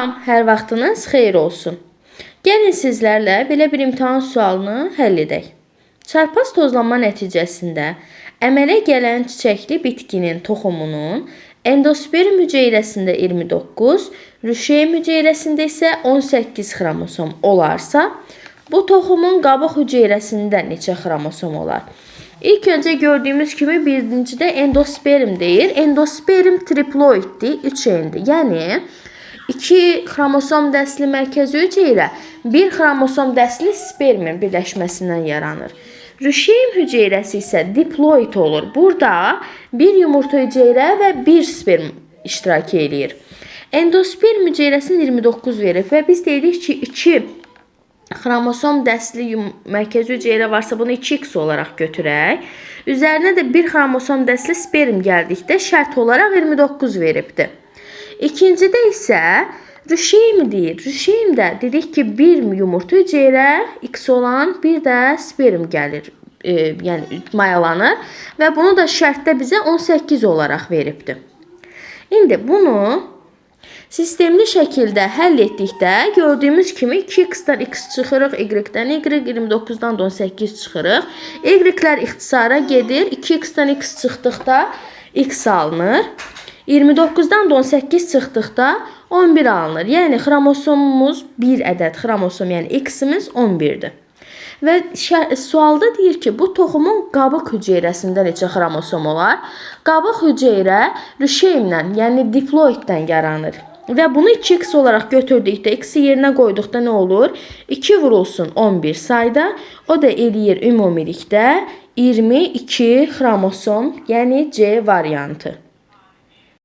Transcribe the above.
Salam, hər vaxtınız xeyir olsun. Gəlin sizlərlə belə bir imtahan sualını həll edək. Çarpaz tozlanma nəticəsində əmələ gələn çiçəkli bitkinin toxumunun endosperm hüceyrəsində 29, rüşeym hüceyrəsində isə 18 xromosom olarsa, bu toxumun qabıq hüceyrəsində neçə xromosom olar? İlk öncə gördüyümüz kimi birincidə endosperm deyir. Endosperm triploiddir, 3 endir. Yəni 2 xromosom dəsli mərkəzi hüceyrə 1 xromosom dəsli spermin birləşməsindən yaranır. Rüşeym hüceyrəsi isə diploid olur. Burada 1 yumurta hüceyrə və 1 sperm iştirak eləyir. Endosperm hüceyrəsini 29 verib və biz dedik ki 2 xromosom dəsli mərkəzi hüceyrə varsa bunu 2x olaraq götürək. Üzərinə də 1 xromosom dəsli sperm gəldikdə şərt olaraq 29 veribdir. İkincidə isə rüşeym deyir. Rüşeymdə dedik ki 1 yumurta hüceyrə x olan, bir də sperm gəlir. Yəni mayalanır və bunu da şərtdə bizə 18 olaraq veribdir. İndi bunu sistemli şəkildə həll etdikdə gördüyümüz kimi 2x-dan x çıxırıq, y-dən y, 29-dan 18 çıxırıq. Y-lər ixtisara gedir. 2x-dan x çıxdıqda x alınır. 29-dan 18 çıxdıqda 11 alınır. Yəni xromosomumuz 1 ədəd xromosom, yəni x-imiz 11-dir. Və sualda deyir ki, bu toxumun qabıq hüceyrəsində neçə xromosom olar? Qabıq hüceyrə rüşeymdən, yəni diploiddən yaranır. Və bunu 2x olaraq götürdükdə, x-i yerinə qoyduqda nə olur? 2 vurulsun 11 sayda, o da eləyir ümumilikdə 22 xromosom, yəni C variantı.